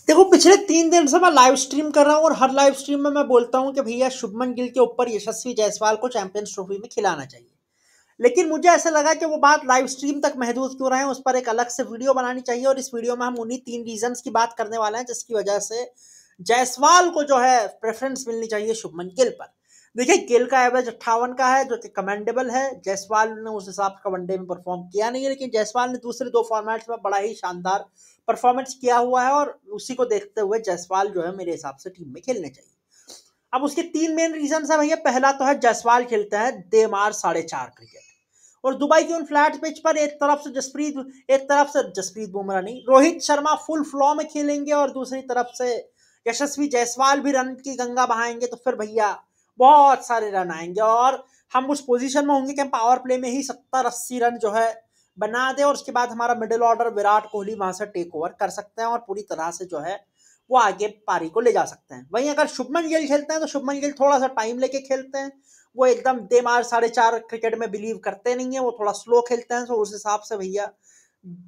देखो पिछले 3 दिन से मैं लाइव स्ट्रीम कर रहा हूँ और हर लाइव स्ट्रीम में मैं बोलता हूँ कि भैया शुभमन गिल के ऊपर यशस्वी जायसवाल को चैंपियंस ट्रॉफी में खिलाना चाहिए। लेकिन मुझे ऐसा लगा कि वो बात लाइव स्ट्रीम तक महदूद क्यों रहे हैं, उस पर एक अलग से वीडियो बनानी चाहिए और इस वीडियो में हम उन्हीं 3 रीजंस की बात करने वाले हैं जिसकी वजह से जायसवाल को जो है प्रेफरेंस मिलनी चाहिए शुभमन गिल पर। देखिए गिल का एवरेज 58 का है जो कि कमेंडेबल है। जायसवाल ने उस हिसाब का वनडे में परफॉर्म किया नहीं है, लेकिन जायसवाल ने दूसरे 2 फॉर्मेट्स में बड़ा ही शानदार परफॉर्मेंस किया हुआ है और उसी को देखते हुए जायसवाल जो है मेरे हिसाब से टीम में खेलने चाहिए। अब उसके 3 मेन रीजन है भैया। पहला तो है जायसवाल खेलते हैं देमार 4.5 क्रिकेट और दुबई की उन फ्लैट पिच पर एक तरफ से जसप्रीत बुमराह नहीं, रोहित शर्मा फुल फ्लो में खेलेंगे और दूसरी तरफ से यशस्वी जायसवाल भी रन की गंगा बहाएंगे, तो फिर भैया बहुत सारे रन आएंगे और हम उस पोजीशन में होंगे कि हम पावर प्ले में ही 70-80 रन जो है बना दे और उसके बाद हमारा मिडिल ऑर्डर विराट कोहली वहां से टेक ओवर कर सकते हैं और पूरी तरह से जो है वो आगे पारी को ले जा सकते हैं। वहीं अगर शुभमन गिल खेलते हैं तो शुभमन गिल थोड़ा सा टाइम लेके खेलते हैं। वो एकदम देमार 4.5 क्रिकेट में बिलीव करते नहीं है, वो थोड़ा स्लो खेलते हैं। तो उस हिसाब से भैया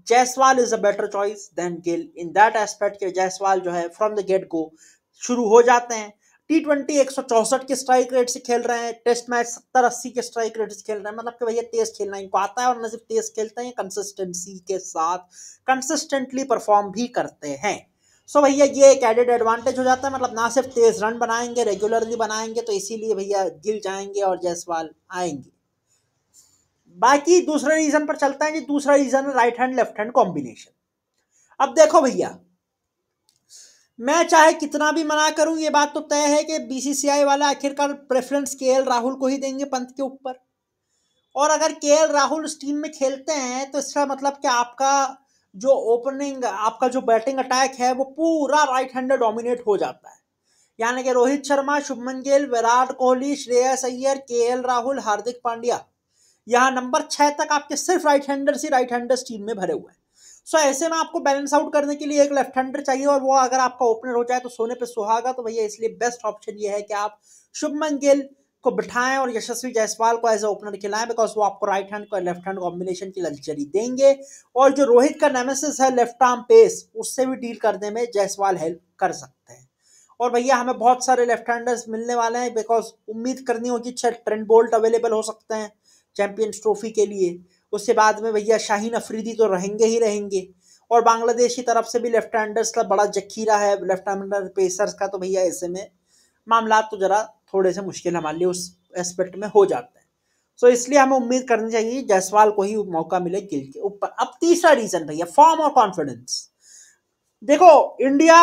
Jaiswal is a better choice than Gill in that aspect के जायसवाल जो है फ्रॉम द गेट गो शुरू हो जाते हैं। T20 164 के स्ट्राइक रेट से खेल रहे हैं, टेस्ट मैच 70-80 के स्ट्राइक रेट से खेल रहे हैं, मतलब कि भैया तेज खेलना इनको आता है और न सिर्फ तेज खेलते हैं, कंसिस्टेंसी के साथ कंसिस्टेंटली परफॉर्म भी करते हैं। सो भैया ये एक एडेड एडवांटेज हो जाता है, मतलब ना सिर्फ तेज रन बनाएंगे रेगुलरली बनाएंगे, तो इसीलिए भैया गिल जाएंगे और जायसवाल आएंगे। बाकी दूसरे रीजन पर चलता है जी। दूसरा रीजन है right hand left hand combination. अब देखो भैया, मैं चाहे कितना भी मना करूं, ये बात तो तय है कि बीसीसीआई वाला आखिरकार प्रेफरेंस केएल राहुल को ही देंगे पंत के ऊपर। और अगर केएल राहुल इस टीम में खेलते हैं तो इसका मतलब कि आपका जो बैटिंग अटैक है वो पूरा राइट हैंडर डोमिनेट हो जाता है। यानी कि रोहित शर्मा, शुभमन गिल, विराट कोहली, श्रेयस अय्यर, केएल राहुल, हार्दिक पांड्या, यहाँ नंबर 6 तक आपके सिर्फ राइट हैंडर्स टीम में भरे हुए हैं। सो ऐसे में आपको बैलेंस आउट करने के लिए एक लेफ्ट हैंडर चाहिए और वो अगर आपका ओपनर हो जाए तो सोने पे सुहागा। तो भैया इसलिए बेस्ट ऑप्शन ये है कि आप शुभमन गिल को बिठाएं और यशस्वी जायसवाल को एज ए ओपनर खिलाएं, बिकॉज वो आपको राइट हैंड और लेफ्ट हैंड कॉम्बिनेशन की लग्जरी देंगे। और जो रोहित का नेमेसिस है लेफ्ट आर्म पेस, उससे भी डील करने में जायसवाल हेल्प कर सकते हैं। और भैया हमें बहुत सारे लेफ्ट हैंडर्स मिलने वाले हैं, बिकॉज उम्मीद करनी होगी ट्रेंट बोल्ट अवेलेबल हो सकते हैं चैंपियंस ट्रॉफी के लिए। उसके बाद में भैया शाहीन अफरीदी तो रहेंगे ही रहेंगे और बांग्लादेश की तरफ से भी लेफ्ट हैंडर्स का बड़ा जखीरा है लेफ्ट हैंडर पेसर्स का। तो भैया ऐसे में मामला तो जरा थोड़े से मुश्किल हमारे लिए उस एस्पेक्ट में हो जाते हैं। सो इसलिए हमें उम्मीद करनी चाहिए जायसवाल को ही मौका मिले गिल के ऊपर। अब तीसरा रीजन भैया फॉर्म और कॉन्फिडेंस। देखो इंडिया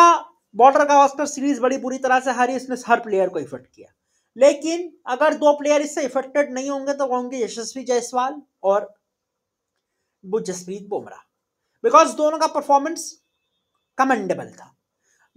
बॉर्डर गावस्कर सीरीज बड़ी बुरी तरह से हारी, इसने हर प्लेयर को इफेक्ट किया। लेकिन अगर 2 प्लेयर इससे इफेक्टेड नहीं होंगे तो होंगे यशस्वी जायसवाल और वो जसप्रीत बुमराह, बिकॉज दोनों का परफॉर्मेंस कमेंडेबल था।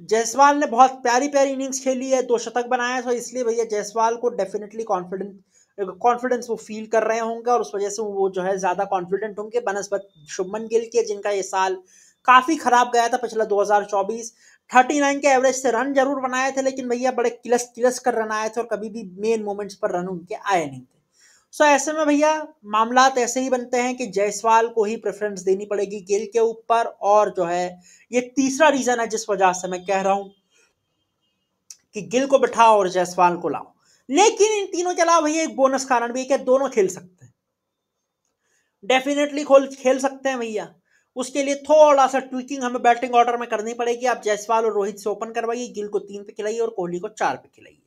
जायसवाल ने बहुत प्यारी प्यारी इनिंग्स खेली है, 2 शतक बनाया, तो इसलिए भैया जायसवाल को डेफिनेटली कॉन्फिडेंस वो फील कर रहे होंगे और उस वजह से वो जो है ज्यादा कॉन्फिडेंट होंगे बनस्पत शुभमन गिल के, जिनका ये साल काफी खराब गया था पिछला 2024। 39 के एवरेज से रन जरूर बनाए थे, लेकिन भैया बड़े किलस किलस कर रन आए थे और कभी भी मेन मोमेंट्स पर रन उनके आए नहीं थे। सो ऐसे में भैया मामलात ऐसे ही बनते हैं कि जायसवाल को ही प्रेफरेंस देनी पड़ेगी गिल के ऊपर। और जो है ये तीसरा रीजन है जिस वजह से मैं कह रहा हूं कि गिल को बिठाओ और जायसवाल को लाओ। लेकिन इन तीनों के अलावा भैया एक बोनस कारण भी है कि दोनों खेल सकते हैं, डेफिनेटली खेल सकते हैं भैया। उसके लिए थोड़ा सा ट्विकिंग हमें बैटिंग ऑर्डर में करनी पड़ेगी। आप जायसवाल और रोहित से ओपन करवाइए, गिल को 3 पे खिलाइए और कोहली को 4 पे खिलाइए,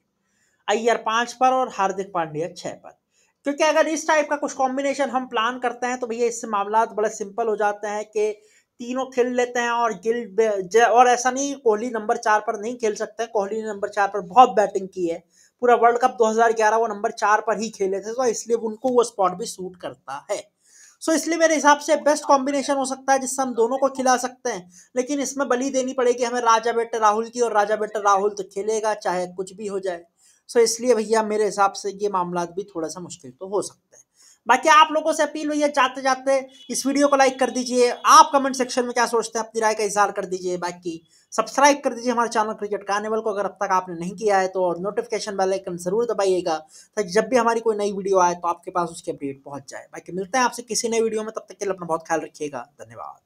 अय्यर 5 पर और हार्दिक पांड्या 6 पर। क्योंकि अगर इस टाइप का कुछ कॉम्बिनेशन हम प्लान करते हैं तो भैया इससे मामला बड़े सिंपल हो जाते हैं कि तीनों खेल लेते हैं और और ऐसा नहीं कोहली नंबर 4 पर नहीं खेल सकते। कोहली ने नंबर 4 पर बहुत बैटिंग की है, पूरा वर्ल्ड कप 2011 वो नंबर 4 पर ही खेले थे, तो इसलिए उनको वो स्पॉट भी सूट करता है। सो इसलिए मेरे हिसाब से बेस्ट कॉम्बिनेशन हो सकता है जिससे हम दोनों को खिला सकते हैं। लेकिन इसमें बलि देनी पड़ेगी हमें राजा बेटे राहुल की, और राजा बेटे राहुल तो खेलेगा चाहे कुछ भी हो जाए। सो इसलिए भैया मेरे हिसाब से ये मामला भी थोड़ा सा मुश्किल तो हो सकता है। बाकी आप लोगों से अपील हुई है जाते जाते इस वीडियो को लाइक कर दीजिए। आप कमेंट सेक्शन में क्या सोचते हैं अपनी राय का इजहार कर दीजिए। बाकी सब्सक्राइब कर दीजिए हमारे चैनल क्रिकेट कार्निवल को अगर अब तक आपने नहीं किया है तो, और नोटिफिकेशन बेल आइकन जरूर दबाइएगा ताकि जब भी हमारी कोई नई वीडियो आए तो आपके पास उसकी अपडेट पहुंच जाए। बाकी मिलते हैं आपसे किसी नई वीडियो में, तब तक के लिए अपना बहुत ख्याल रखिएगा। धन्यवाद।